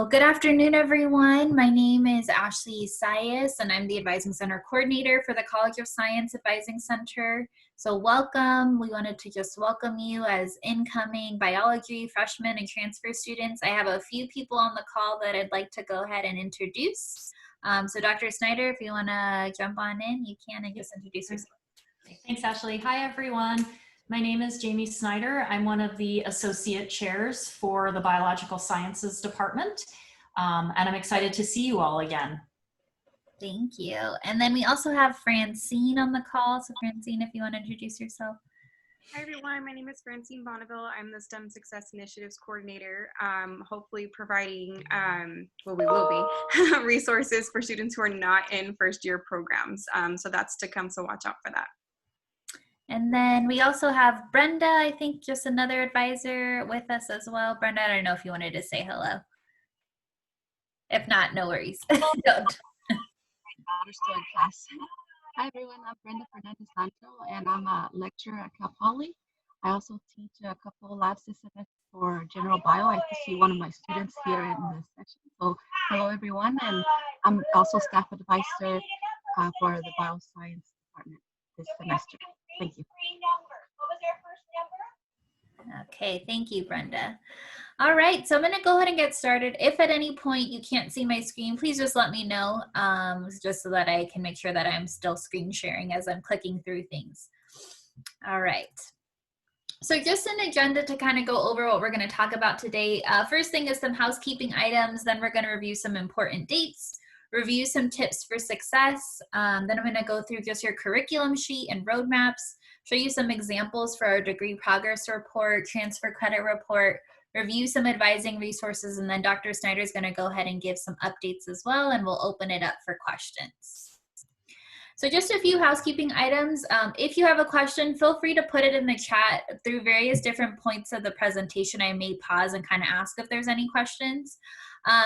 Well, good afternoon, everyone. My name is Ashley Sias, and I'm the Advising Center Coordinator for the College of Science Advising Center. So welcome. We wanted to just welcome you as incoming biology freshmen and transfer students. I have a few people on the call that I'd like to go ahead and introduce. So Dr. Snyder, if you want to jump on in, you can and just introduce yourself. Thanks, Ashley. Hi, everyone. My name is Jamie Snyder. I'm one of the associate chairs for the Biological Sciences Department, and I'm excited to see you all again. Thank you. And then we also have Francine on the call. So Francine, if you want to introduce yourself. Hi everyone, my name is Francine Bonneville. I'm the STEM Success Initiatives Coordinator, hopefully providing, well, we will be, resources for students who are not in first year programs. So that's to come, so watch out for that. And then we also have Brenda, I think just another advisor with us as well. Brenda, I don't know if you wanted to say hello. If not, no worries. Don't. Understood, class. Hi everyone, I'm Brenda Fernandez Sancho and I'm a lecturer at Cal Poly. I also teach a couple labs this semester for general bio. I see one of my students here in this session. So hello everyone, and I'm also staff advisor for the bioscience department this semester. Thank you. Okay, thank you, Brenda. All right, so I'm going to go ahead and get started. If at any point you can't see my screen, please just let me know, just so that I can make sure that I'm still screen sharing as I'm clicking through things. All right. So just an agenda to kind of go over what we're going to talk about today. First thing is some housekeeping items. Then we're going to review some important dates, review some tips for success. Then I'm going to go through just your curriculum sheet and roadmaps, show you some examples for our degree progress report, transfer credit report, review some advising resources, and then Dr. Snyder is going to go ahead and give some updates as well, and we'll open it up for questions. So just a few housekeeping items. If you have a question, feel free to put it in the chat. Through various different points of the presentation, I may pause and kind of ask if there's any questions.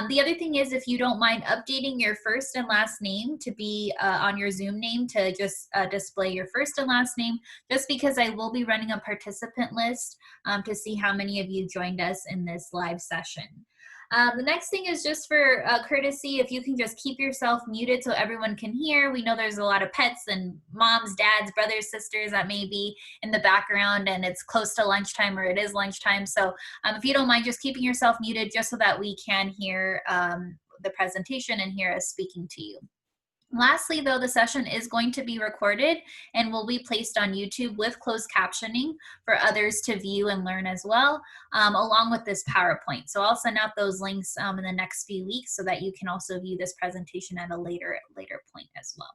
The other thing is, if you don't mind updating your first and last name to be on your Zoom name, to just display your first and last name, just because I will be running a participant list to see how many of you joined us in this live session. The next thing is just for courtesy, if you can just keep yourself muted so everyone can hear. We know there's a lot of pets and moms, dads, brothers, sisters that may be in the background, and it's close to lunchtime or it is lunchtime. So if you don't mind just keeping yourself muted, just so that we can hear the presentation and hear us speaking to you. Lastly, though, the session is going to be recorded and will be placed on YouTube with closed captioning for others to view and learn as well, along with this PowerPoint. So I'll send out those links in the next few weeks so that you can also view this presentation at a later point as well.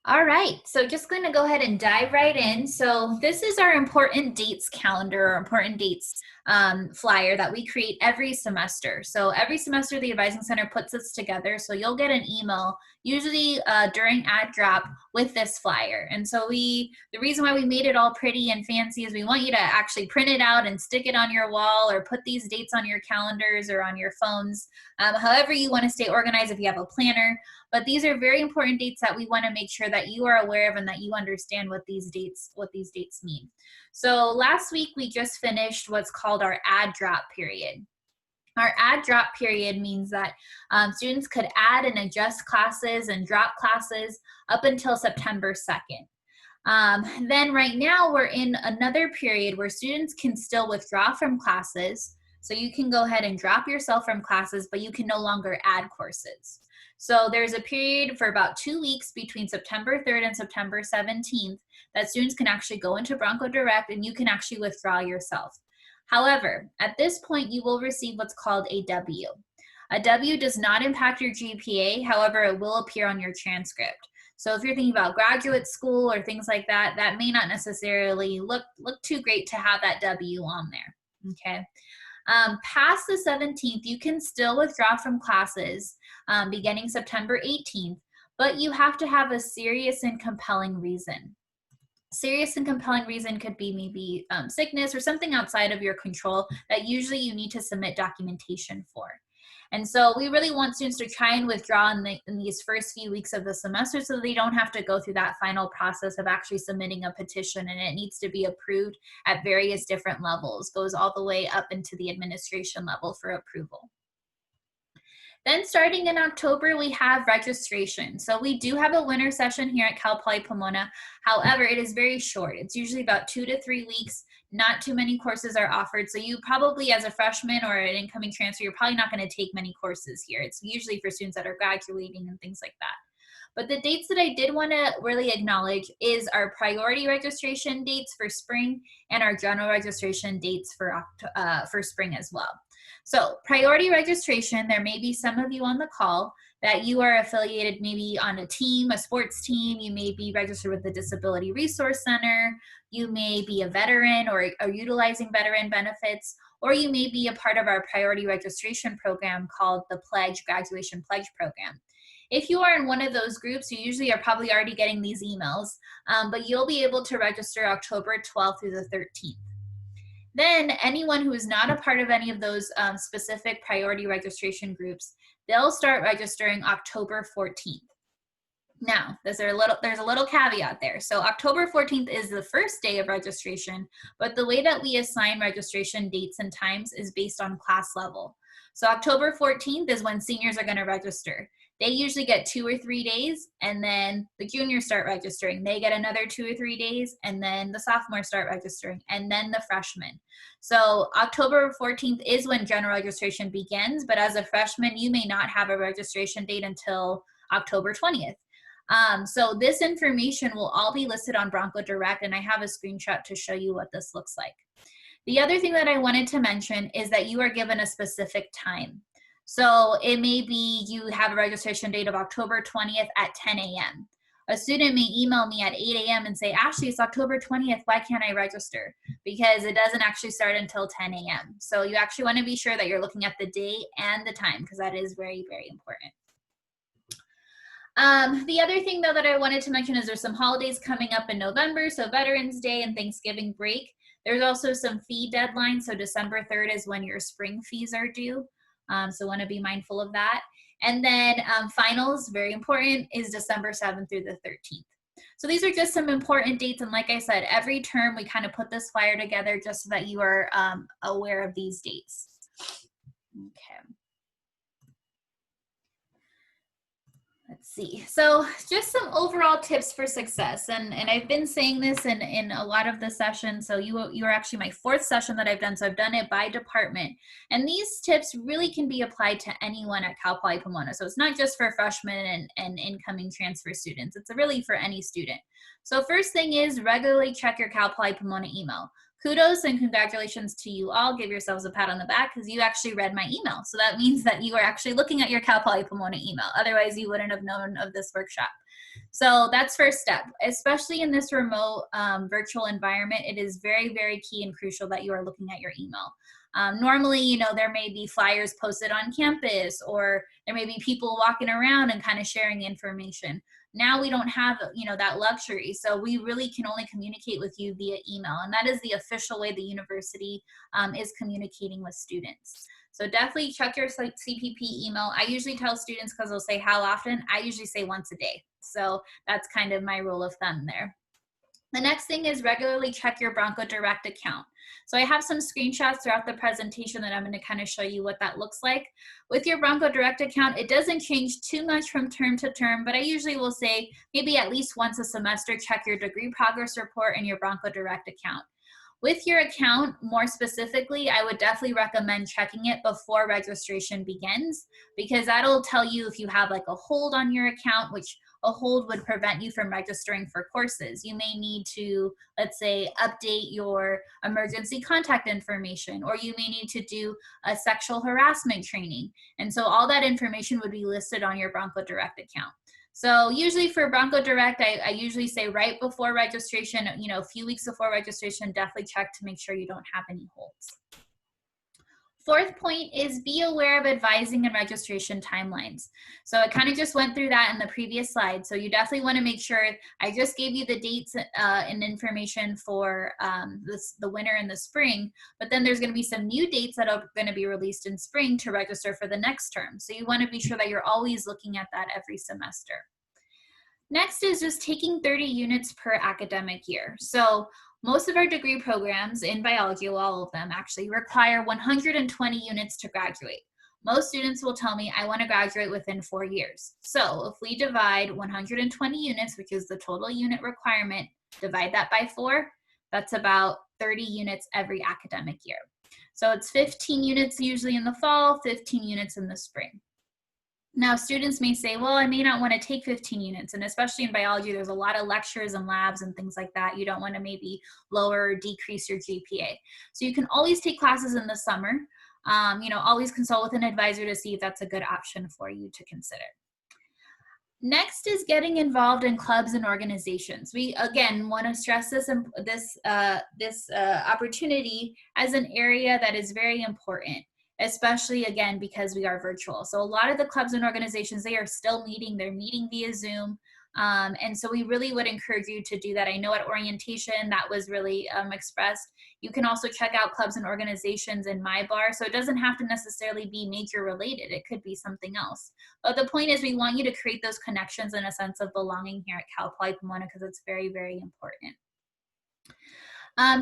All right, so just going to go ahead and dive right in. So this is our important dates calendar, or important dates flyer that we create every semester. So every semester the Advising Center puts this together. So you'll get an email, usually during ad drop, with this flyer. And so the reason why we made it all pretty and fancy is we want you to actually print it out and stick it on your wall, or put these dates on your calendars or on your phones, however you want to stay organized if you have a planner. But these are very important dates that we want to make sure that you are aware of and that you understand what these dates mean. So last week we just finished what's called our ad drop period. Our ad drop period means that students could add and adjust classes and drop classes up until September 2nd. Then right now we're in another period where students can still withdraw from classes. So you can go ahead and drop yourself from classes, but you can no longer add courses. So there's a period for about 2 weeks between September 3rd and September 17th that students can actually go into Bronco Direct and you can actually withdraw yourself. However, at this point, you will receive what's called a W. A W does not impact your GPA, however, it will appear on your transcript. So if you're thinking about graduate school or things like that, that may not necessarily look too great to have that W on there, okay? Past the 17th, you can still withdraw from classes beginning September 18th, but you have to have a serious and compelling reason. Serious and compelling reason could be maybe sickness or something outside of your control that usually you need to submit documentation for. And so we really want students to try and withdraw in these first few weeks of the semester so they don't have to go through that final process of actually submitting a petition, and it needs to be approved at various different levels, goes all the way up into the administration level for approval. Then starting in October, we have registration. So we do have a winter session here at Cal Poly Pomona. However, it is very short. It's usually about 2 to 3 weeks. Not too many courses are offered. So you probably, as a freshman or an incoming transfer, you're probably not going to take many courses here. It's usually for students that are graduating and things like that. But the dates that I did want to really acknowledge is our priority registration dates for spring and our general registration dates for spring as well. So priority registration, there may be some of you on the call that you are affiliated maybe on a team, a sports team, you may be registered with the Disability Resource Center, you may be a veteran or utilizing veteran benefits, or you may be a part of our priority registration program called the Pledge Graduation Pledge Program. If you are in one of those groups, you usually are probably already getting these emails, but you'll be able to register October 12th through the 13th. Then anyone who is not a part of any of those specific priority registration groups, they'll start registering October 14th. Now, there's a little caveat there. So October 14th is the first day of registration, but the way that we assign registration dates and times is based on class level. So October 14th is when seniors are going to register. They usually get 2 or 3 days, and then the juniors start registering. They get another 2 or 3 days, and then the sophomores start registering, and then the freshmen. So October 14th is when general registration begins, but as a freshman, you may not have a registration date until October 20th. So this information will all be listed on Bronco Direct, and I have a screenshot to show you what this looks like. The other thing that I wanted to mention is that you are given a specific time. So it may be you have a registration date of October 20th at 10 a.m. A student may email me at 8 a.m. and say, Ashley, it's October 20th. Why can't I register? Because it doesn't actually start until 10 a.m. So you actually want to be sure that you're looking at the date and the time, because that is very, very important. The other thing though that I wanted to mention is there's some holidays coming up in November, so Veterans Day and Thanksgiving break. There's also some fee deadlines, so December 3rd is when your spring fees are due, so want to be mindful of that. And then finals, very important, is December 7th through the 13th. So these are just some important dates, and like I said, every term we kind of put this flyer together just so that you are aware of these dates. Okay. Let's see. So just some overall tips for success. And I've been saying this in a lot of the sessions. So you are actually my 4th session that I've done. So I've done it by department. And these tips really can be applied to anyone at Cal Poly Pomona. So it's not just for freshmen and incoming transfer students. It's really for any student. So first thing is regularly check your Cal Poly Pomona email. Kudos and congratulations to you all. Give yourselves a pat on the back because you actually read my email. So that means that you are actually looking at your Cal Poly Pomona email. Otherwise, you wouldn't have known of this workshop. So that's first step. Especially in this remote virtual environment, it is very, very key and crucial that you are looking at your email. Normally, you know, there may be flyers posted on campus, or there may be people walking around and kind of sharing the information. Now we don't have, you know, that luxury. So we really can only communicate with you via email. And that is the official way the university is communicating with students. So definitely check your CPP email. I usually tell students, because they'll say how often, I usually say once a day. So that's kind of my rule of thumb there. The next thing is regularly check your Bronco Direct account. So I have some screenshots throughout the presentation that I'm going to kind of show you what that looks like. With your Bronco Direct account, it doesn't change too much from term to term, but I usually will say maybe at least once a semester, check your degree progress report and your Bronco Direct account. With your account, more specifically, I would definitely recommend checking it before registration begins, because that'll tell you if you have like a hold on your account, which a hold would prevent you from registering for courses. You may need to, let's say, update your emergency contact information, or you may need to do a sexual harassment training. And so all that information would be listed on your Bronco Direct account. So usually for Bronco Direct, I usually say right before registration, you know, a few weeks before registration, definitely check to make sure you don't have any holds. Fourth point is be aware of advising and registration timelines. So I kind of just went through that in the previous slide. So you definitely want to make sure, I just gave you the dates and information for the winter and the spring, but then there's going to be some new dates that are going to be released in spring to register for the next term. So you want to be sure that you're always looking at that every semester. Next is just taking 30 units per academic year. So most of our degree programs in biology, well, all of them actually, require 120 units to graduate. Most students will tell me, I want to graduate within 4 years. So if we divide 120 units, which is the total unit requirement, divide that by 4, that's about 30 units every academic year. So it's 15 units usually in the fall, 15 units in the spring. Now, students may say, well, I may not want to take 15 units, and especially in biology, there's a lot of lectures and labs and things like that. You don't want to maybe lower or decrease your GPA. So you can always take classes in the summer. Always consult with an advisor to see if that's a good option for you to consider. Next is getting involved in clubs and organizations. We, again, want to stress this opportunity as an area that is very important, especially, again, because we are virtual. So a lot of the clubs and organizations, they are still meeting. They're meeting via Zoom. And so we really would encourage you to do that. I know at orientation that was really expressed. You can also check out clubs and organizations in MyBar. So it doesn't have to necessarily be major related. It could be something else. But the point is we want you to create those connections and a sense of belonging here at Cal Poly Pomona because it's very, very important.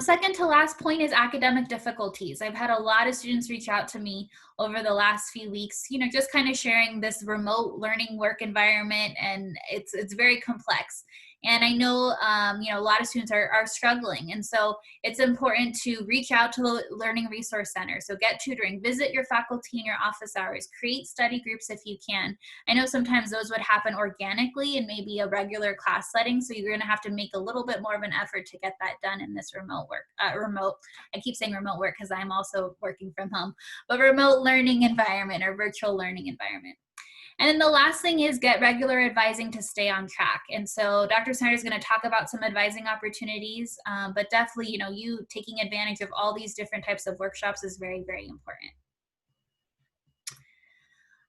Second to last point is academic difficulties. I've had a lot of students reach out to me over the last few weeks, just kind of sharing this remote learning work environment, and it's very complex. And I know, a lot of students are struggling. And so it's important to reach out to the Learning Resource Center. So get tutoring, visit your faculty in your office hours, create study groups if you can. I know sometimes those would happen organically in maybe a regular class setting. So you're going to have to make a little bit more of an effort to get that done in this remote work, I keep saying remote work because I'm also working from home, but remote learning environment or virtual learning environment. And then the last thing is get regular advising to stay on track. And so Dr. Snyder is going to talk about some advising opportunities, but definitely, you taking advantage of all these different types of workshops is very, very important.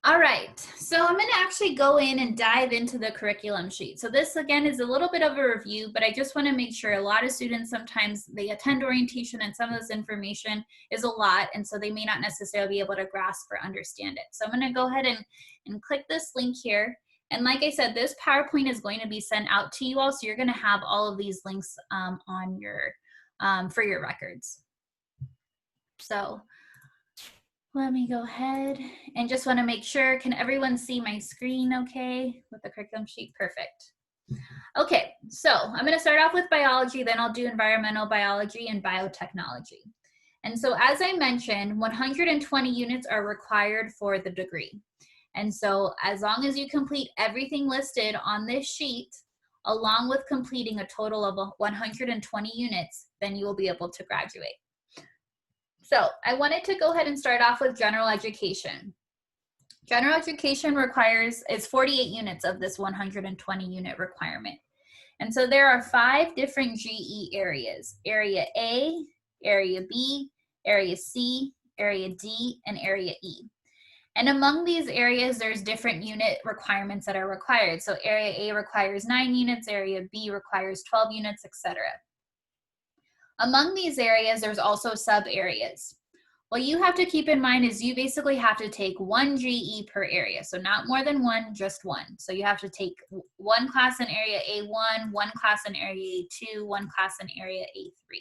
All right, so I'm going to actually go in and dive into the curriculum sheet. So this, again, is a little bit of a review, but I just want to make sure a lot of students, sometimes they attend orientation and some of this information is a lot, and so they may not necessarily be able to grasp or understand it. So I'm going to go ahead and click this link here. And like I said, this PowerPoint is going to be sent out to you all, so you're going to have all of these links on your for your records. So let me go ahead and just want to make sure, can everyone see my screen okay with the curriculum sheet? Perfect. Okay, so I'm going to start off with biology, then I'll do environmental biology and biotechnology. And so as I mentioned, 120 units are required for the degree. And so as long as you complete everything listed on this sheet, along with completing a total of 120 units, then you will be able to graduate. So I wanted to go ahead and start off with general education. General education is 48 units of this 120 unit requirement. And so there are 5 different GE areas: Area A, Area B, Area C, Area D, and Area E. And among these areas, there's different unit requirements that are required. So Area A requires 9 units, Area B requires 12 units, etc. Among these areas, there's also sub-areas. What you have to keep in mind is you basically have to take 1 GE per area. So not more than 1, just 1. So you have to take 1 class in Area A1, 1 class in Area A2, 1 class in Area A3.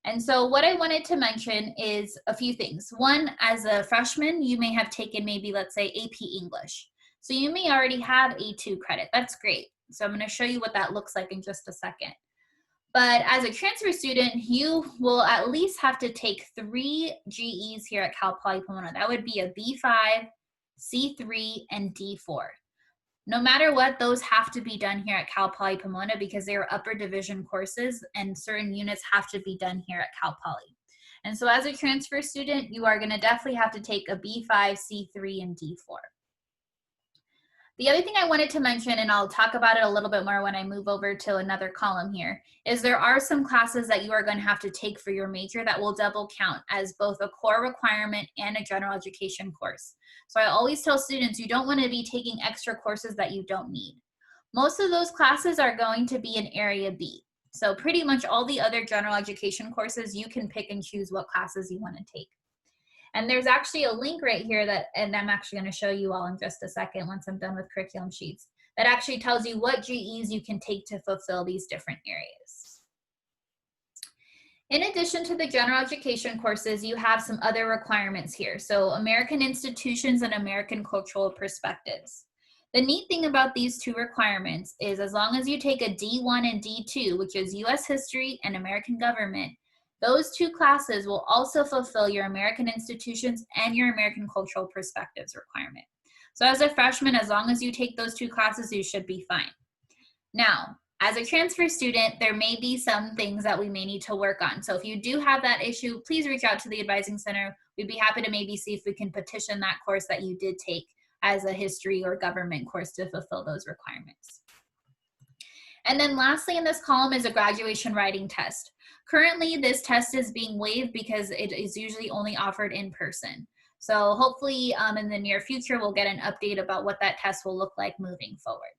And so what I wanted to mention is a few things. One, as a freshman, you may have taken maybe, let's say, AP English. So you may already have A2 credit. That's great. So I'm going to show you what that looks like in just a second. But as a transfer student, you will at least have to take 3 GEs here at Cal Poly Pomona. That would be a B5, C3, and D4. No matter what, those have to be done here at Cal Poly Pomona because they are upper division courses and certain units have to be done here at Cal Poly. And so as a transfer student, you are going to definitely have to take a B5, C3, and D4. The other thing I wanted to mention, and I'll talk about it a little bit more when I move over to another column here, is there are some classes that you are going to have to take for your major that will double count as both a core requirement and a general education course. So I always tell students you don't want to be taking extra courses that you don't need. Most of those classes are going to be in Area B. So pretty much all the other general education courses, you can pick and choose what classes you want to take. And there's actually a link right here that, and I'm actually going to show you all in just a second once I'm done with curriculum sheets, that actually tells you what GEs you can take to fulfill these different areas. In addition to the general education courses, you have some other requirements here. So American institutions and American cultural perspectives. The neat thing about these two requirements is as long as you take a D1 and D2, which is US history and American government, those two classes will also fulfill your American institutions and your American cultural perspectives requirement. So as a freshman, as long as you take those two classes, you should be fine. Now, as a transfer student, there may be some things that we may need to work on. So if you do have that issue, please reach out to the Advising Center. We'd be happy to maybe see if we can petition that course that you did take as a history or government course to fulfill those requirements. And then lastly in this column is a graduation writing test. Currently, this test is being waived because it is usually only offered in person. So hopefully in the near future, we'll get an update about what that test will look like moving forward.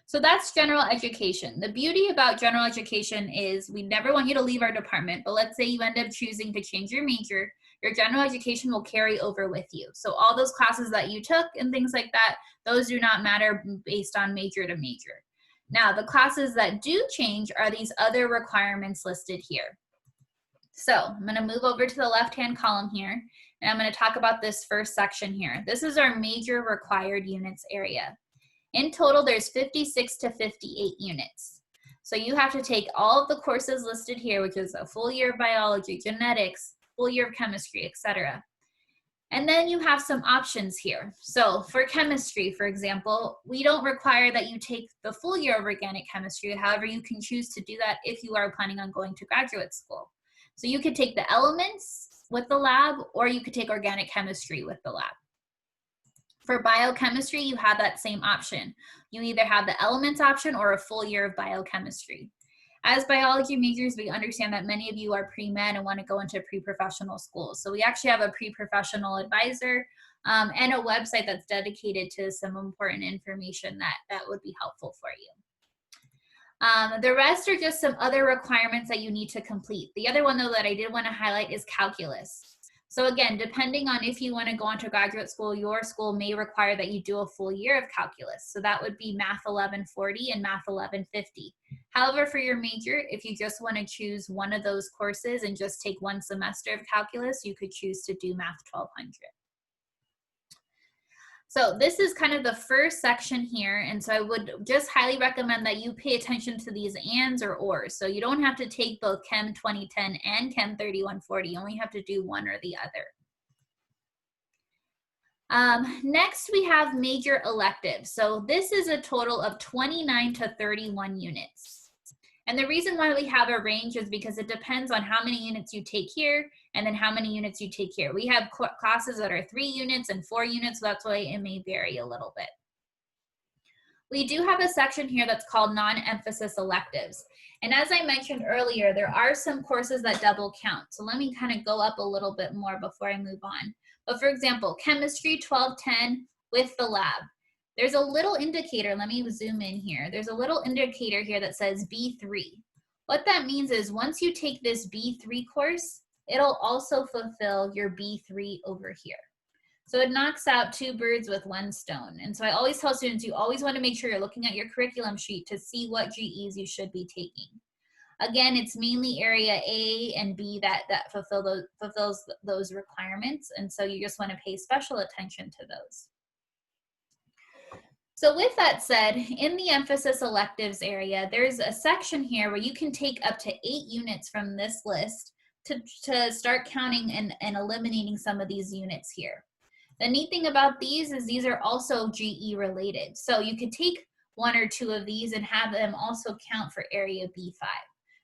So that's general education. The beauty about general education is we never want you to leave our department, but let's say you end up choosing to change your major, your general education will carry over with you. So all those classes that you took and things like that, those do not matter based on major to major. Now, the classes that do change are these other requirements listed here. So I'm going to move over to the left-hand column here, and I'm going to talk about this first section here. This is our major required units area. In total, there's 56 to 58 units. So you have to take all of the courses listed here, which is a full year of biology, genetics, full year of chemistry, etc. And then you have some options here. So for chemistry, for example, we don't require that you take the full year of organic chemistry. However, you can choose to do that if you are planning on going to graduate school. So you could take the elements with the lab, or you could take organic chemistry with the lab. For biochemistry, you have that same option. You either have the elements option or a full year of biochemistry. As biology majors, we understand that many of you are pre-med and want to go into pre-professional schools. So we actually have a pre-professional advisor and a website that's dedicated to some important information that would be helpful for you. The rest are just some other requirements that you need to complete. The other one, though, that I did want to highlight is calculus. So again, depending on if you want to go on to graduate school, your school may require that you do a full year of calculus. So that would be Math 1140 and Math 1150. However, for your major, if you just want to choose one of those courses and just take one semester of calculus, you could choose to do Math 1200. So this is kind of the first section here, and so I would just highly recommend that you pay attention to these ands or ors. So you don't have to take both Chem 2010 and Chem 3140. You only have to do one or the other. Next, we have major electives. So this is a total of 29 to 31 units. And the reason why we have a range is because it depends on how many units you take here and then how many units you take here. We have classes that are 3 units and 4 units, so that's why it may vary a little bit. We do have a section here that's called non-emphasis electives. And as I mentioned earlier, there are some courses that double count. So let me kind of go up a little bit more before I move on. But for example, chemistry 1210 with the lab. There's a little indicator, let me zoom in here. There's a little indicator here that says B3. What that means is once you take this B3 course, it'll also fulfill your B3 over here. So it knocks out 2 birds with 1 stone. And so I always tell students, you always want to make sure you're looking at your curriculum sheet to see what GEs you should be taking. Again, it's mainly area A and B that fulfills those requirements. And so you just want to pay special attention to those. So with that said, in the emphasis electives area, there's a section here where you can take up to 8 units from this list to start counting and eliminating some of these units here. The neat thing about these is these are also GE related. So you could take 1 or 2 of these and have them also count for area B5.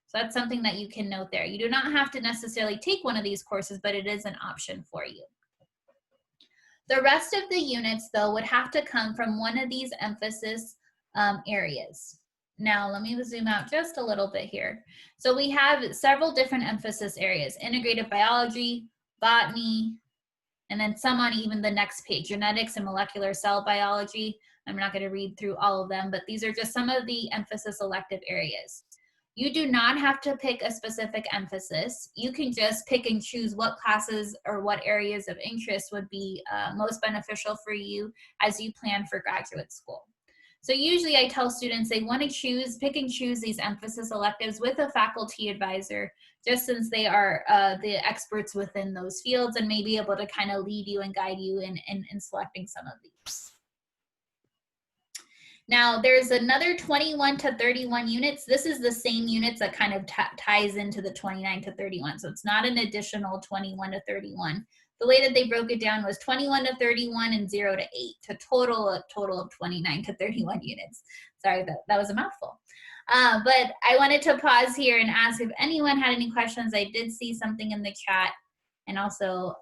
So that's something that you can note there. You do not have to necessarily take one of these courses, but it is an option for you. The rest of the units, though, would have to come from one of these emphasis areas. Now, let me zoom out just a little bit here. So we have several different emphasis areas: integrative biology, botany, and then some on even the next page, genetics and molecular cell biology. I'm not going to read through all of them, but these are just some of the emphasis elective areas. You do not have to pick a specific emphasis. You can just pick and choose what classes or what areas of interest would be most beneficial for you as you plan for graduate school. So usually I tell students they want to pick and choose these emphasis electives with a faculty advisor, just since they are the experts within those fields and may be able to kind of lead you and guide you in selecting some of these. Now, there's another 21 to 31 units. This is the same units that kind of ties into the 29 to 31. So it's not an additional 21 to 31. The way that they broke it down was 21 to 31 and 0 to 8, to total of 29 to 31 units. Sorry, that was a mouthful. But I wanted to pause here and ask if anyone had any questions. I did see something in the chat. And also,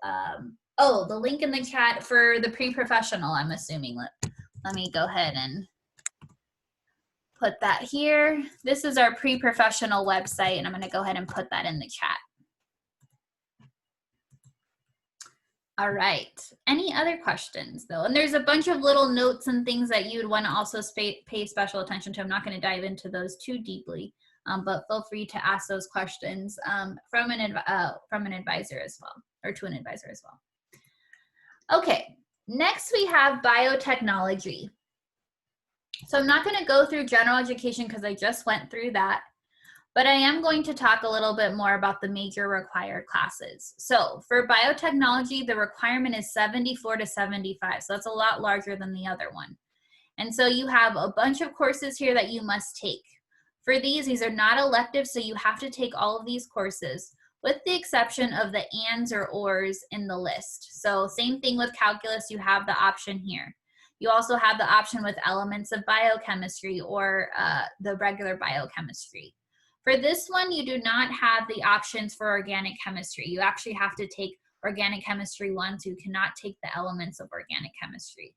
oh, the link in the chat for the pre-professional, I'm assuming. Let me go ahead and put that here. This is our pre-professional website, and I'm going to go ahead and put that in the chat. All right. Any other questions, though? And there's a bunch of little notes and things that you would want to also pay special attention to. I'm not going to dive into those too deeply, but feel free to ask those questions from an advisor as well, or to an advisor as well. Okay. Next, we have biotechnology. So I'm not going to go through general education because I just went through that, but I am going to talk a little bit more about the major required classes. So for biotechnology, the requirement is 74 to 75. So that's a lot larger than the other one. And so you have a bunch of courses here that you must take. For these are not elective, so you have to take all of these courses, with the exception of the ands or ors in the list. So same thing with calculus, you have the option here. You also have the option with elements of biochemistry or the regular biochemistry. For this one, you do not have the options for organic chemistry. You actually have to take organic chemistry 1, so you cannot take the elements of organic chemistry.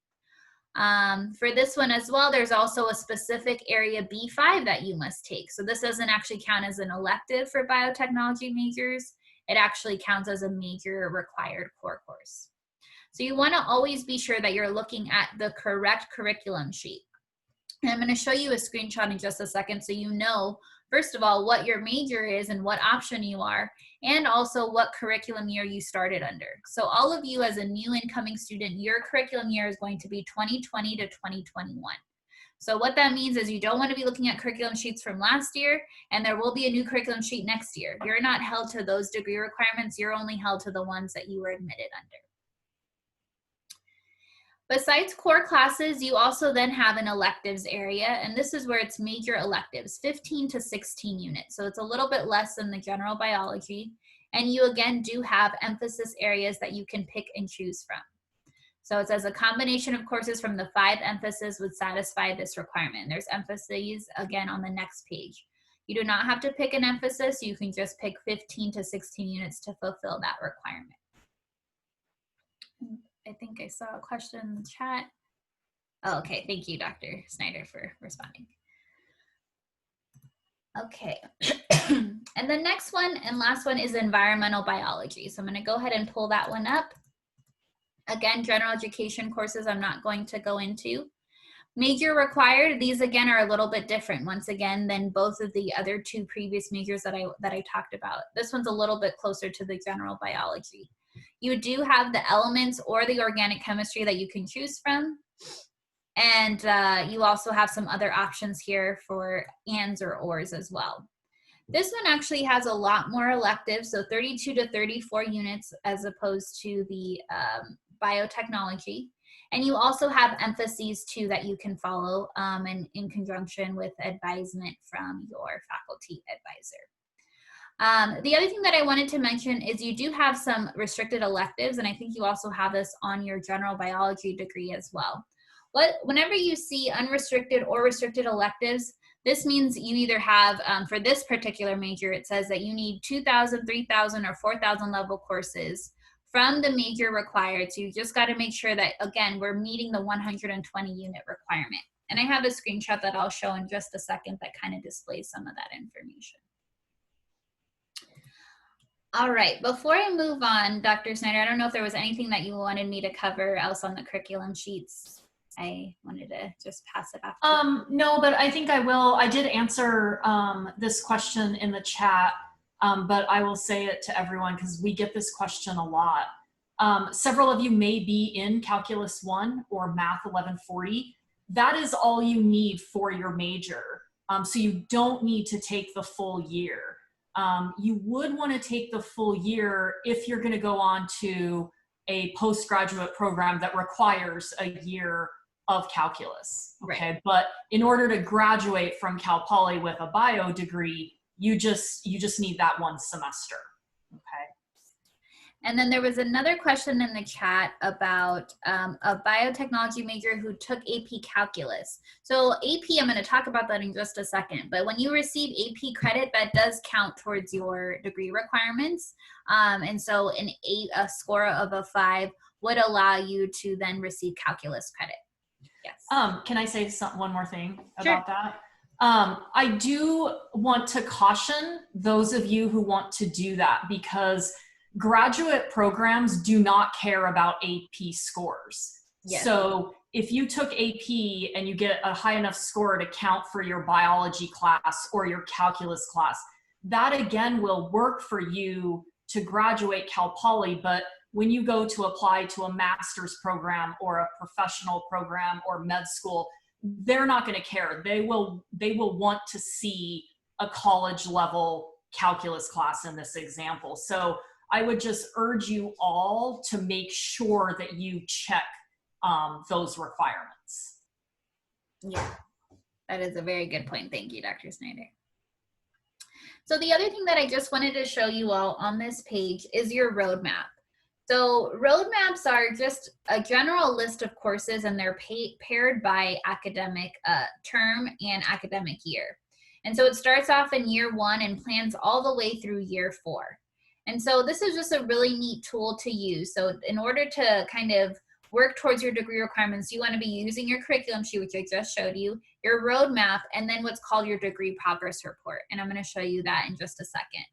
For this one as well, there's also a specific area B5 that you must take. So this doesn't actually count as an elective for biotechnology majors. It actually counts as a major required core course. So you want to always be sure that you're looking at the correct curriculum sheet. And I'm going to show you a screenshot in just a second so you know, first of all, what your major is and what option you are, and also what curriculum year you started under. So all of you as a new incoming student, your curriculum year is going to be 2020 to 2021. So what that means is you don't want to be looking at curriculum sheets from last year, and there will be a new curriculum sheet next year. You're not held to those degree requirements. You're only held to the ones that you were admitted under. Besides core classes, you also then have an electives area, and this is where it's major electives, 15 to 16 units. So it's a little bit less than the general biology, and you again do have emphasis areas that you can pick and choose from. So it says a combination of courses from the 5 emphases would satisfy this requirement. There's emphases again on the next page. You do not have to pick an emphasis. You can just pick 15 to 16 units to fulfill that requirement. I think I saw a question in the chat. Oh, okay, thank you, Dr. Snyder, for responding. Okay, and the next one and last one is environmental biology. So I'm gonna go ahead and pull that one up. Again, general education courses I'm not going to go into. Major required, these again are a little bit different once again than both of the other 2 previous majors that I talked about. This one's a little bit closer to the general biology. You do have the elements or the organic chemistry that you can choose from. And you also have some other options here for ands or ors as well. This one actually has a lot more electives, so 32 to 34 units as opposed to the biotechnology. And you also have emphases too that you can follow and in conjunction with advisement from your faculty advisor. The other thing that I wanted to mention is you do have some restricted electives, and I think you also have this on your general biology degree as well. Whenever you see unrestricted or restricted electives, this means you either have, for this particular major, it says that you need 2,000, 3,000, or 4,000 level courses from the major required. So you just got to make sure that, again, we're meeting the 120 unit requirement. And I have a screenshot that I'll show in just a second that kind of displays some of that information. All right, before I move on, Dr. Snyder, I don't know if there was anything that you wanted me to cover else on the curriculum sheets. I wanted to just pass it off. No, but I think I will. I did answer this question in the chat, but I will say it to everyone because we get this question a lot. Several of you may be in Calculus 1 or Math 1140. That is all you need for your major. So you don't need to take the full year. You would want to take the full year if you're going to go on to a postgraduate program that requires a year of calculus, okay? Right. But in order to graduate from Cal Poly with a bio degree, you just need that one semester, okay? And then there was another question in the chat about a biotechnology major who took AP Calculus. So AP, I'm going to talk about that in just a second, but when you receive AP credit, that does count towards your degree requirements. And so a score of a 5 would allow you to then receive calculus credit. Yes. Can I say one more thing Sure. about that? I do want to caution those of you who want to do that because graduate programs do not care about AP scores. Yes. So if you took AP and you get a high enough score to count for your biology class or your calculus class, that again will work for you to graduate Cal Poly, but when you go to apply to a master's program or a professional program or med school, they're not going to care. They will want to see a college level calculus class in this example. So I would just urge you all to make sure that you check those requirements. Yeah, that is a very good point. Thank you, Dr. Snyder. So the other thing that I just wanted to show you all on this page is your roadmap. So roadmaps are just a general list of courses and they're paired by academic term and academic year. And so it starts off in year 1 and plans all the way through year 4. And so this is just a really neat tool to use. So in order to kind of work towards your degree requirements, you want to be using your curriculum sheet, which I just showed you, your roadmap, and then what's called your degree progress report. And I'm going to show you that in just a second.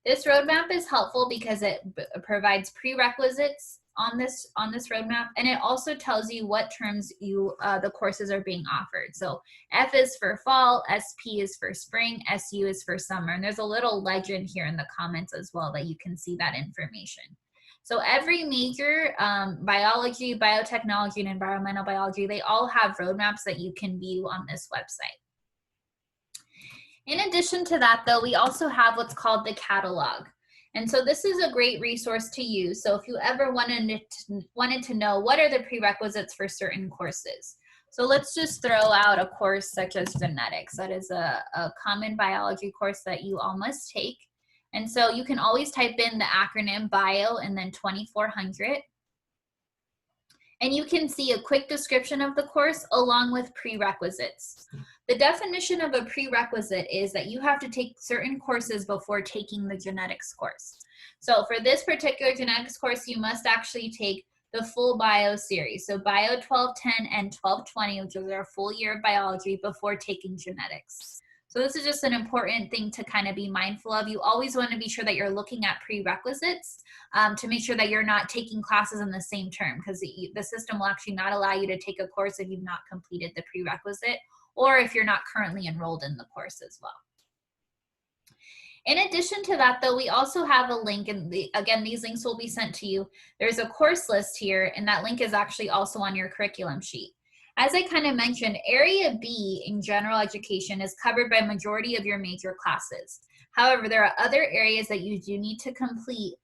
This roadmap is helpful because it provides prerequisites on this roadmap, and it also tells you what terms the courses are being offered. So F is for fall, SP is for spring, SU is for summer, and there's a little legend here in the comments as well that you can see that information. So every major, biology, biotechnology, and environmental biology, they all have roadmaps that you can view on this website. In addition to that, though, we also have what's called the catalog. And so this is a great resource to use. So if you ever wanted to know what are the prerequisites for certain courses. So let's just throw out a course such as genetics. That is a common biology course that you all must take. And so you can always type in the acronym bio and then 2400. And you can see a quick description of the course along with prerequisites. The definition of a prerequisite is that you have to take certain courses before taking the genetics course. So for this particular genetics course, you must actually take the full bio series. So bio 1210 and 1220, which is our full year of biology, before taking genetics. So this is just an important thing to kind of be mindful of. You always want to be sure that you're looking at prerequisites to make sure that you're not taking classes in the same term, because the system will actually not allow you to take a course if you've not completed the prerequisite, or if you're not currently enrolled in the course as well. In addition to that, though, we also have a link, and again, these links will be sent to you. There's a course list here, and that link is actually also on your curriculum sheet. As I kind of mentioned, Area B in general education is covered by majority of your major classes. However, there are other areas that you do need to complete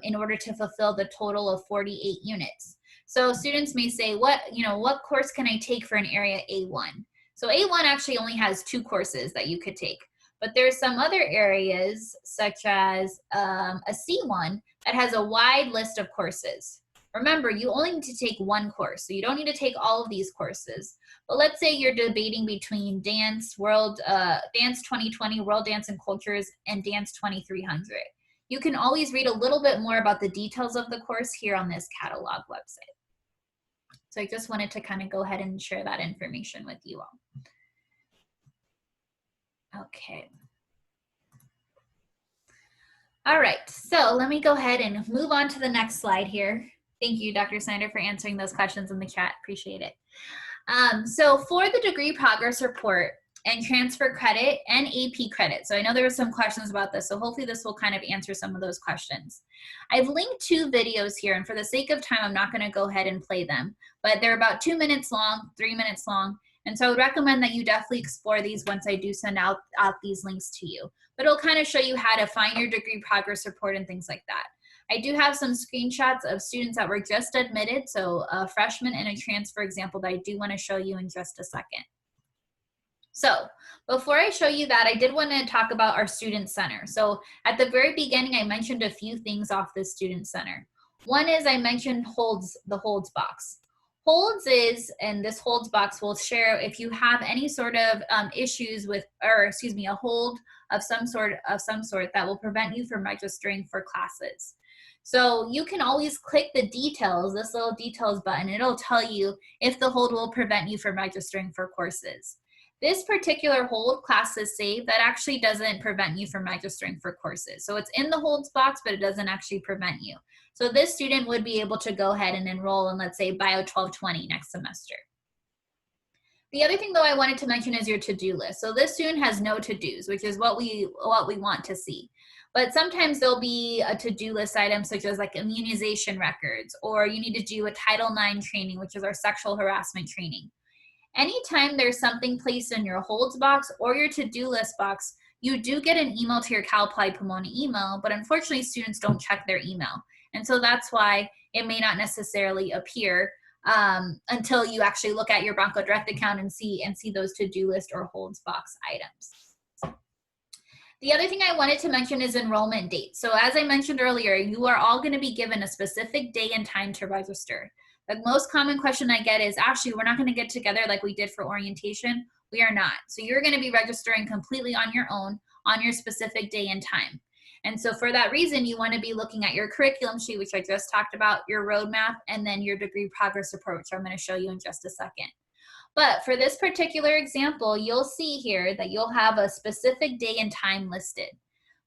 in order to fulfill the total of 48 units. So students may say, what course can I take for an area A1? So A1 actually only has 2 courses that you could take. But there's some other areas, such as a C1, that has a wide list of courses. Remember, you only need to take 1 course, so you don't need to take all of these courses. But let's say you're debating between Dance 2020, World Dance and Cultures, and Dance 2300. you can always read a little bit more about the details of the course here on this catalog website. So I just wanted to kind of go ahead and share that information with you all. Okay. All right, so let me go ahead and move on to the next slide here. Thank you, Dr. Snyder, for answering those questions in the chat. Appreciate it. So for the degree progress report and transfer credit and AP credit, so I know there were some questions about this, so hopefully this will kind of answer some of those questions. I've linked 2 videos here, and for the sake of time, I'm not going to go ahead and play them, but they're about 2 minutes long, 3 minutes long, and so I would recommend that you definitely explore these once I do send out these links to you. But it'll kind of show you how to find your degree progress report and things like that. I do have some screenshots of students that were just admitted, so a freshman and a transfer example that I do want to show you in just a second. So before I show you that, I did want to talk about our Student Center. So at the very beginning, I mentioned a few things off the Student Center. One is I mentioned the holds box. Holds is, and this holds box will share if you have any sort of issues with, or excuse me, a hold of some sort that will prevent you from registering for classes. So you can always click the details, this little details button, it'll tell you if the hold will prevent you from registering for courses. This particular hold, classes saved, that actually doesn't prevent you from registering for courses. So it's in the holds box, but it doesn't actually prevent you. So this student would be able to go ahead and enroll in, let's say, Bio 1220 next semester. The other thing though I wanted to mention is your to-do list. So this student has no to-dos, which is what we want to see. But sometimes there'll be a to-do list item such as like immunization records, or you need to do a Title IX training, which is our sexual harassment training. Anytime there's something placed in your holds box or your to-do list box, you do get an email to your Cal Poly Pomona email, but unfortunately students don't check their email. And so that's why it may not necessarily appear until you actually look at your Bronco Direct account and see those to-do list or holds box items. The other thing I wanted to mention is enrollment date. So as I mentioned earlier, you are all going to be given a specific day and time to register. The most common question I get is, Ashley, we're not going to get together like we did for orientation. We are not. So you're going to be registering completely on your own on your specific day and time. And so for that reason, you want to be looking at your curriculum sheet, which I just talked about, your roadmap, and then your degree progress report, which I'm going to show you in just a second. But for this particular example, you'll see here that you'll have a specific day and time listed.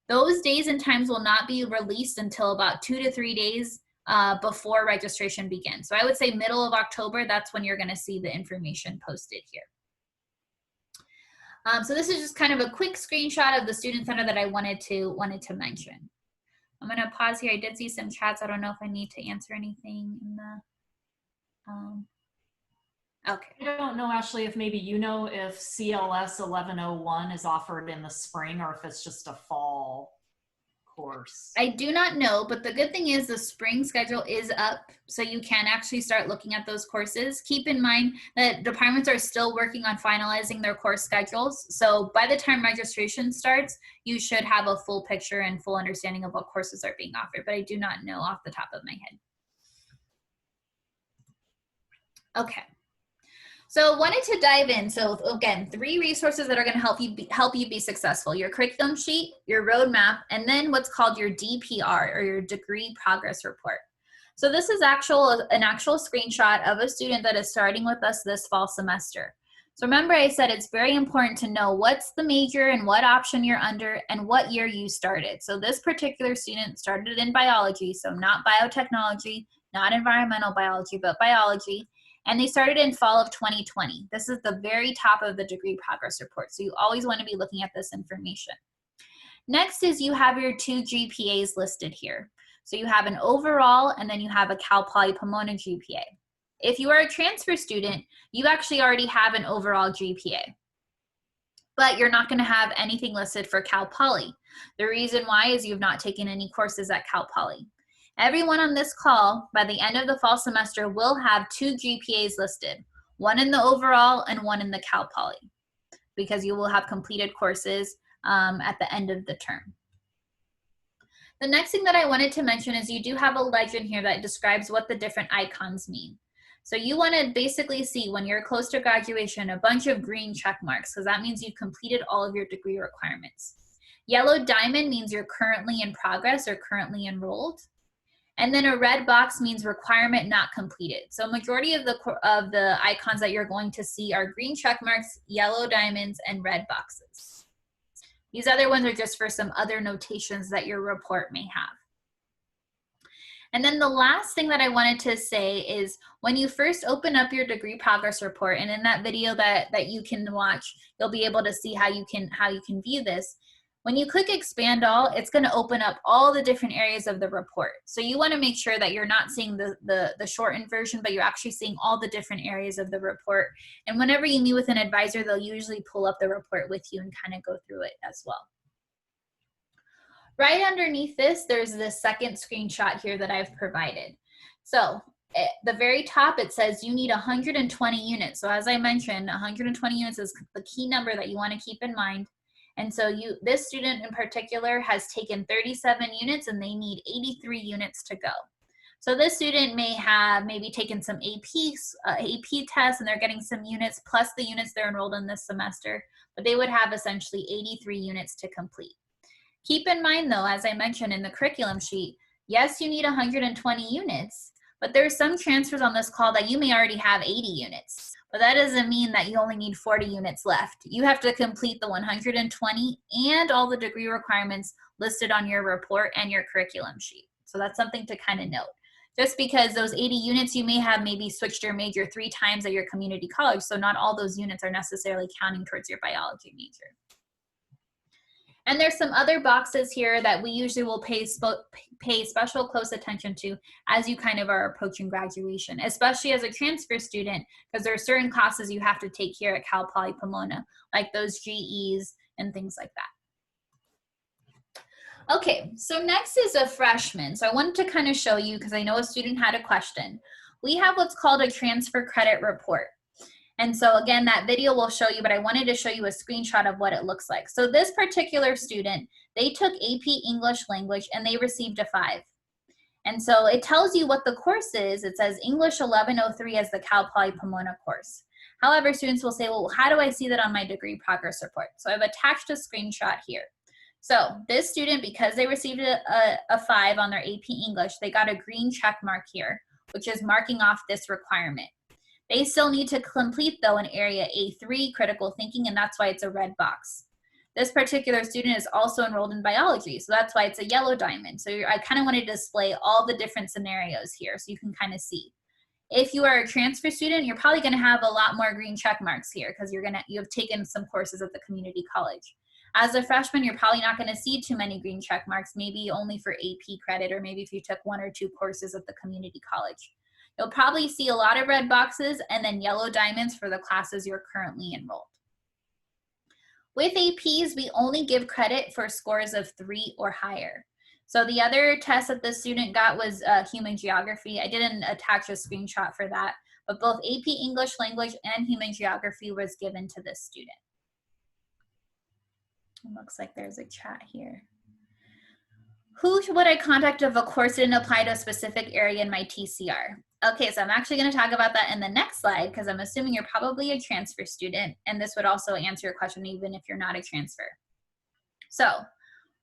Those days and times will not be released until about 2 to 3 days before registration begins. So I would say middle of October, that's when you're going to see the information posted here. So this is just kind of a quick screenshot of the Student Center that I wanted to mention. I'm going to pause here. I did see some chats. I don't know if I need to answer anything in the okay. I don't know, Ashley, if maybe you know if CLS 1101 is offered in the spring or if it's just a fall course. I do not know, but the good thing is the spring schedule is up, so you can actually start looking at those courses. Keep in mind that departments are still working on finalizing their course schedules, so by the time registration starts, you should have a full picture and full understanding of what courses are being offered, but I do not know off the top of my head. Okay. So wanted to dive in. So again, 3 resources that are going to help you be successful: your curriculum sheet, your roadmap, and then what's called your DPR, or your degree progress report. So this is an actual screenshot of a student that is starting with us this fall semester. So remember I said it's very important to know what's the major and what option you're under and what year you started. So this particular student started in biology, so not biotechnology, not environmental biology, but biology. And they started in fall of 2020. This is the very top of the degree progress report. So you always want to be looking at this information. Next is you have your 2 GPAs listed here. So you have an overall and then you have a Cal Poly Pomona GPA. If you are a transfer student, you actually already have an overall GPA. But you're not going to have anything listed for Cal Poly. The reason why is you've not taken any courses at Cal Poly. Everyone on this call, by the end of the fall semester, will have 2 GPAs listed, one in the overall and one in the Cal Poly, because you will have completed courses at the end of the term. The next thing that I wanted to mention is you do have a legend here that describes what the different icons mean. So you want to basically see when you're close to graduation a bunch of green check marks, because that means you've completed all of your degree requirements. Yellow diamond means you're currently in progress or currently enrolled. And then a red box means requirement not completed. So majority of the icons that you're going to see are green check marks, yellow diamonds, and red boxes. These other ones are just for some other notations that your report may have. And then the last thing that I wanted to say is when you first open up your degree progress report, and in that video that you can watch, you'll be able to see how you can view this. When you click expand all, it's going to open up all the different areas of the report. So you want to make sure that you're not seeing the shortened version, but you're actually seeing all the different areas of the report. And whenever you meet with an advisor, they'll usually pull up the report with you and kind of go through it as well. Right underneath this, there's this second screenshot here that I've provided. So at the very top, it says you need 120 units. So as I mentioned, 120 units is the key number that you want to keep in mind. And so this student in particular has taken 37 units and they need 83 units to go. So this student may have maybe taken some AP tests and they're getting some units plus the units they're enrolled in this semester, but they would have essentially 83 units to complete. Keep in mind though, as I mentioned in the curriculum sheet, yes, you need 120 units, but there's some transfers on this call that you may already have 80 units. But that doesn't mean that you only need 40 units left. You have to complete the 120 and all the degree requirements listed on your report and your curriculum sheet. So that's something to kind of note. Just because those 80 units, you may have maybe switched your major 3 times at your community college, so not all those units are necessarily counting towards your biology major. And there's some other boxes here that we usually will pay special close attention to as you kind of are approaching graduation, especially as a transfer student, because there are certain classes you have to take here at Cal Poly Pomona, like those GEs and things like that. Okay, so next is a freshman. So I wanted to kind of show you, because I know a student had a question. We have what's called a transfer credit report. And so again, that video will show you, but I wanted to show you a screenshot of what it looks like. So this particular student, they took AP English Language and they received a 5. And so it tells you what the course is. It says English 1103 as the Cal Poly Pomona course. However, students will say, well, how do I see that on my degree progress report? So I've attached a screenshot here. So this student, because they received a 5 on their AP English, they got a green check mark here, which is marking off this requirement. They still need to complete, though, in area A3, critical thinking, and that's why it's a red box. This particular student is also enrolled in biology, so that's why it's a yellow diamond. So I kind of want to display all the different scenarios here so you can kind of see. If you are a transfer student, you're probably going to have a lot more green check marks here because you have taken some courses at the community college. As a freshman, you're probably not going to see too many green check marks, maybe only for AP credit, or maybe if you took 1 or 2 courses at the community college. You'll probably see a lot of red boxes and then yellow diamonds for the classes you're currently enrolled. With APs, we only give credit for scores of 3 or higher. So the other test that the student got was human geography. I didn't attach a screenshot for that, but both AP English Language and human geography was given to this student. It looks like there's a chat here. Who would I contact if a course didn't apply to a specific area in my TCR? Okay, so I'm actually going to talk about that in the next slide because I'm assuming you're probably a transfer student, and this would also answer your question even if you're not a transfer. So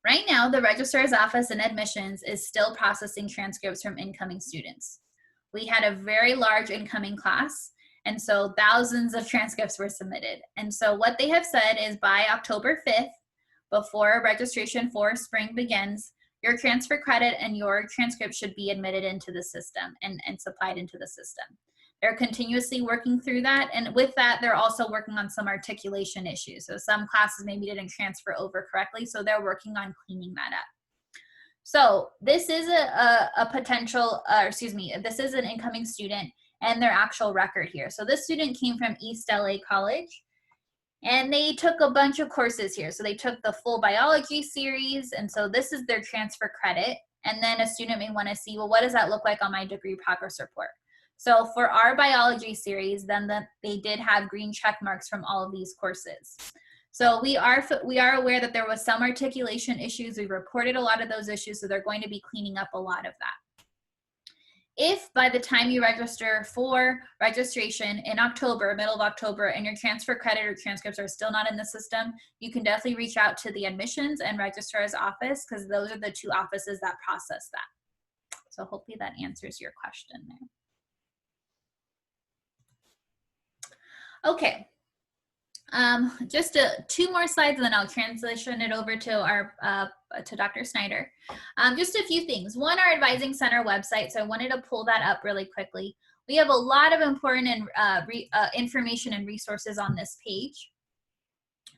right now, the registrar's office in admissions is still processing transcripts from incoming students. We had a very large incoming class, and so thousands of transcripts were submitted. And so what they have said is by October 5th, before registration for spring begins, your transfer credit and your transcript should be admitted into the system and supplied into the system. They're continuously working through that, and with that, they're also working on some articulation issues. So some classes maybe didn't transfer over correctly, so they're working on cleaning that up. So this is this is an incoming student and their actual record here. So this student came from East LA College, and they took a bunch of courses here. So they took the full biology series, and so this is their transfer credit. And then a student may want to see, well, what does that look like on my degree progress report? So for our biology series, then they did have green check marks from all of these courses. So we are aware that there was some articulation issues. We reported a lot of those issues, so they're going to be cleaning up a lot of that. If by the time you register for registration in October, middle of October, and your transfer credit or transcripts are still not in the system, you can definitely reach out to the admissions and registrar's office, because those are the two offices that process that. So hopefully that answers your question there. Okay. Just two more slides, and then I'll transition it over to Dr. Snyder. Just a few things. One, our Advising Center website. So I wanted to pull that up really quickly. We have a lot of important information and resources on this page.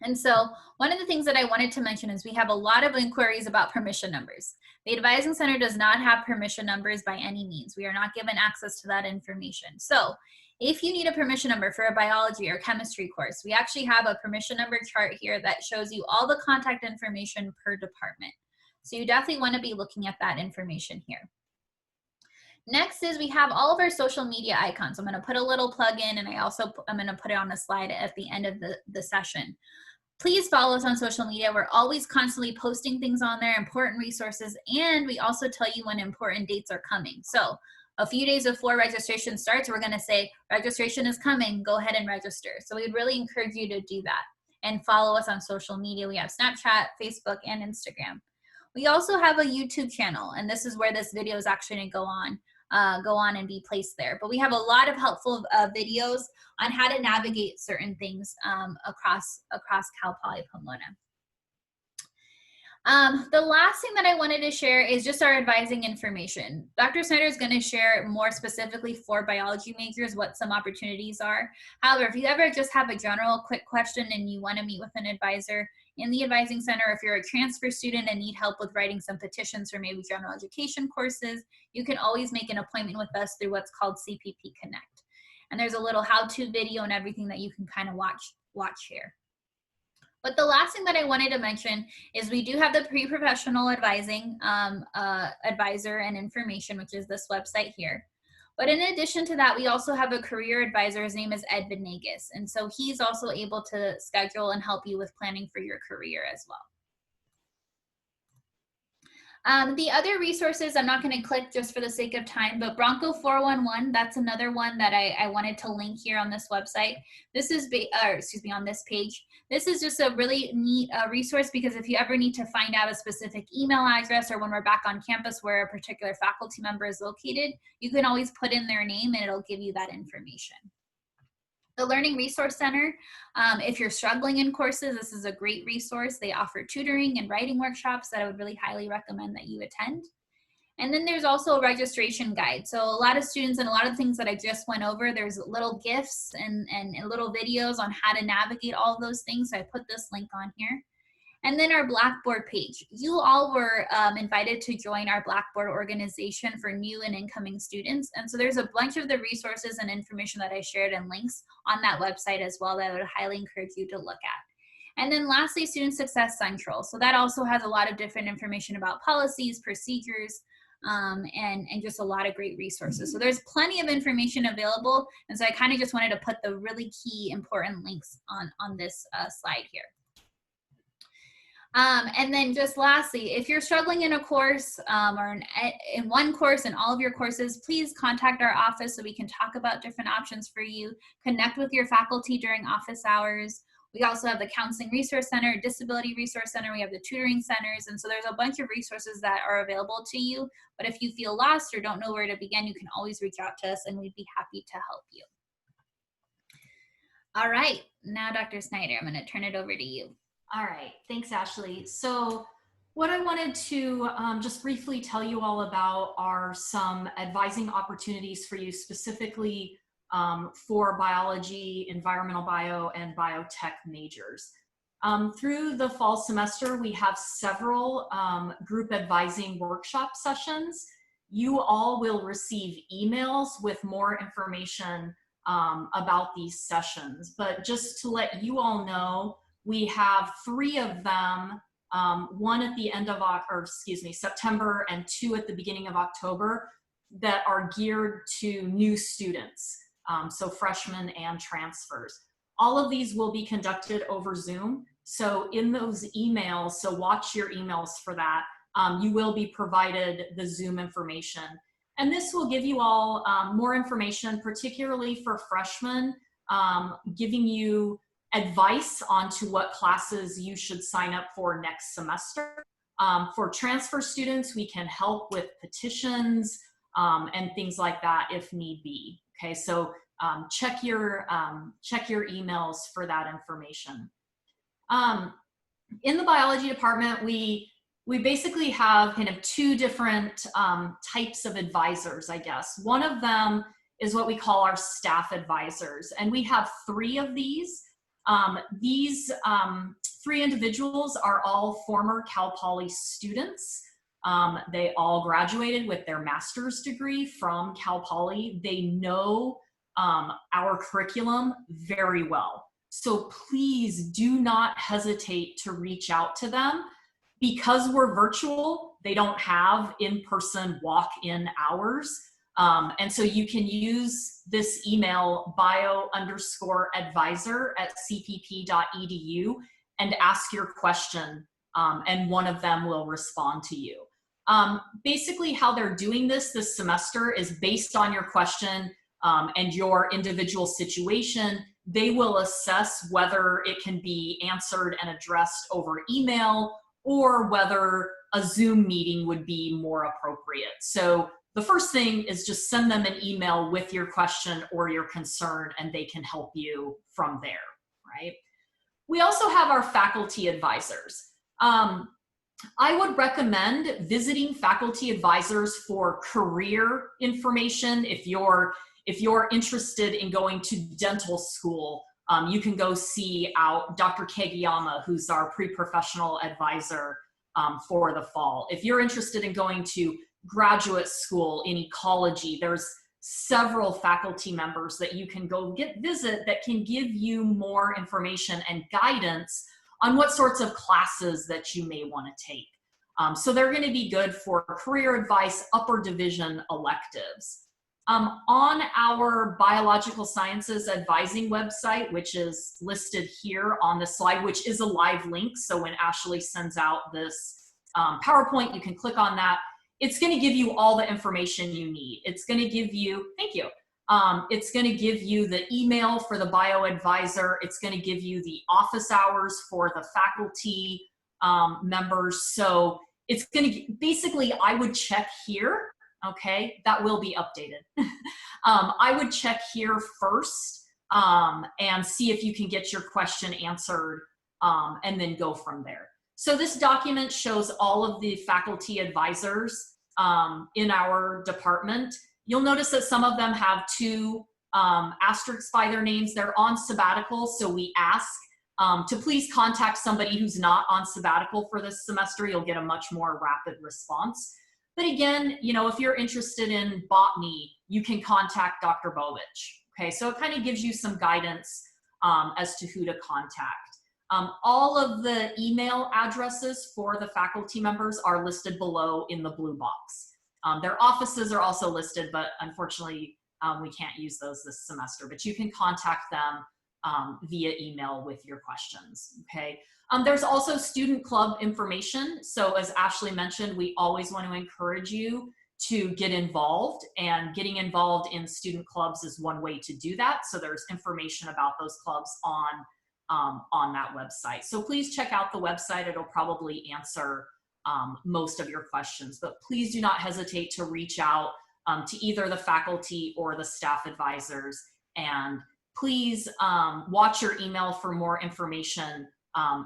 And so one of the things that I wanted to mention is we have a lot of inquiries about permission numbers. The Advising Center does not have permission numbers by any means. We are not given access to that information. So if you need a permission number for a biology or chemistry course, we actually have a permission number chart here that shows you all the contact information per department. So you definitely want to be looking at that information here. Next is we have all of our social media icons. I'm going to put a little plug in, and I'm going to put it on a slide at the end of the session. Please follow us on social media. We're always constantly posting things on there, important resources, and we also tell you when important dates are coming. So a few days before registration starts, we're going to say registration is coming, go ahead and register. So we'd really encourage you to do that and follow us on social media. We have Snapchat, Facebook, and Instagram. We also have a YouTube channel, and this is where this video is actually going to go on and be placed there. But we have a lot of helpful videos on how to navigate certain things across Cal Poly Pomona. The last thing that I wanted to share is just our advising information. Dr. Snyder is going to share more specifically for biology majors what some opportunities are. However, if you ever just have a general quick question and you want to meet with an advisor in the Advising Center, if you're a transfer student and need help with writing some petitions for maybe general education courses, you can always make an appointment with us through what's called CPP Connect. And there's a little how-to video and everything that you can kind of watch here. But the last thing that I wanted to mention is we do have the pre-professional advising advisor and information, which is this website here. But in addition to that, we also have a career advisor. His name is Ed Venegas. And so he's also able to schedule and help you with planning for your career as well. The other resources, I'm not going to click just for the sake of time, but Bronco 411, that's another one that I wanted to link here on this website. This is, on this page. This is just a really neat resource, because if you ever need to find out a specific email address, or when we're back on campus where a particular faculty member is located, you can always put in their name and it'll give you that information. The Learning Resource Center, if you're struggling in courses, this is a great resource. They offer tutoring and writing workshops that I would really highly recommend that you attend. And then there's also a registration guide. So a lot of students and a lot of things that I just went over, there's little GIFs and little videos on how to navigate all of those things. So I put this link on here. And then our Blackboard page. You all were invited to join our Blackboard organization for new and incoming students. And so there's a bunch of the resources and information that I shared and links on that website as well that I would highly encourage you to look at. And then lastly, Student Success Central. So that also has a lot of different information about policies, procedures, and just a lot of great resources. So there's plenty of information available. And so I kind of just wanted to put the really key important links on this slide here. And then just lastly, if you're struggling in a course or in one course in all of your courses, please contact our office so we can talk about different options for you. Connect with your faculty during office hours. We also have the Counseling Resource Center, Disability Resource Center. We have the tutoring centers. And so there's a bunch of resources that are available to you. But if you feel lost or don't know where to begin, you can always reach out to us and we'd be happy to help you. All right, now Dr. Snyder, I'm going to turn it over to you. All right, thanks, Ashley. So what I wanted to just briefly tell you all about are some advising opportunities for you, specifically for biology, environmental bio, and biotech majors. Through the fall semester, we have several group advising workshop sessions. You all will receive emails with more information about these sessions. But just to let you all know, we have 3 of them, one at the end of, September and 2 at the beginning of October, that are geared to new students, so freshmen and transfers. All of these will be conducted over Zoom. So in those emails, so watch your emails for that, you will be provided the Zoom information. And this will give you all more information, particularly for freshmen, giving you advice onto what classes you should sign up for next semester. For transfer students, we can help with petitions and things like that if need be. Okay, so check your emails for that information. In the biology department, we basically have kind of two different types of advisors, I guess. One of them is what we call our staff advisors, and we have 3 of these. These 3 individuals are all former Cal Poly students. They all graduated with their master's degree from Cal Poly. They know our curriculum very well. So please do not hesitate to reach out to them. Because we're virtual, they don't have in-person walk-in hours. And so you can use this email, bio_advisor@cpp.edu, and ask your question, and one of them will respond to you. Basically, how they're doing this semester is based on your question and your individual situation. They will assess whether it can be answered and addressed over email, or whether a Zoom meeting would be more appropriate. So the first thing is just send them an email with your question or your concern, and they can help you from there, right? We also have our faculty advisors. I would recommend visiting faculty advisors for career information. If you're interested in going to dental school, you can go see out Dr. Kageyama, who's our pre-professional advisor for the fall. If you're interested in going to graduate school in ecology, there's several faculty members that you can go visit that can give you more information and guidance on what sorts of classes that you may want to take. So they're going to be good for career advice, upper division electives. On our biological sciences advising website, which is listed here on the slide, which is a live link, so when Ashley sends out this PowerPoint, you can click on that. It's going to give you all the information you need. It's going to give you, thank you. It's going to give you the email for the bio advisor. It's going to give you the office hours for the faculty members. So it's going to, basically, I would check here. Okay, that will be updated. I would check here first and see if you can get your question answered and then go from there. So this document shows all of the faculty advisors in our department. You'll notice that some of them have 2 asterisks by their names. They're on sabbatical, so we ask to please contact somebody who's not on sabbatical for this semester. You'll get a much more rapid response. But again, you know, if you're interested in botany, you can contact Dr. Bovich. Okay, so it kind of gives you some guidance as to who to contact. All of the email addresses for the faculty members are listed below in the blue box. Their offices are also listed, but unfortunately, we can't use those this semester, but you can contact them via email with your questions, okay? There's also student club information. So as Ashley mentioned, we always want to encourage you to get involved, and getting involved in student clubs is one way to do that. So there's information about those clubs on that website. So please check out the website. It'll probably answer most of your questions, but please do not hesitate to reach out to either the faculty or the staff advisors, and please watch your email for more information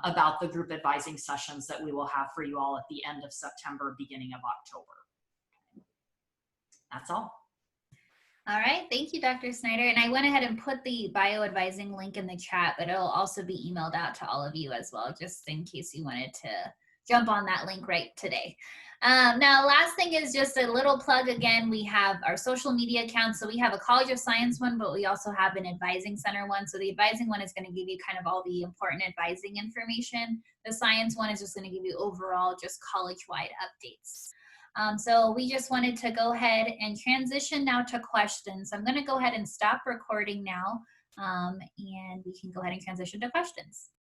about the group advising sessions that we will have for you all at the end of September, beginning of October. That's all. All right, thank you, Dr. Snyder. And I went ahead and put the bio advising link in the chat, but it'll also be emailed out to all of you as well, just in case you wanted to jump on that link right today. Now, last thing is just a little plug again. We have our social media accounts. So we have a College of Science one, but we also have an advising center one. So the advising one is going to give you kind of all the important advising information. The science one is just going to give you overall just college-wide updates. So we just wanted to go ahead and transition now to questions. I'm going to go ahead and stop recording now, and we can go ahead and transition to questions.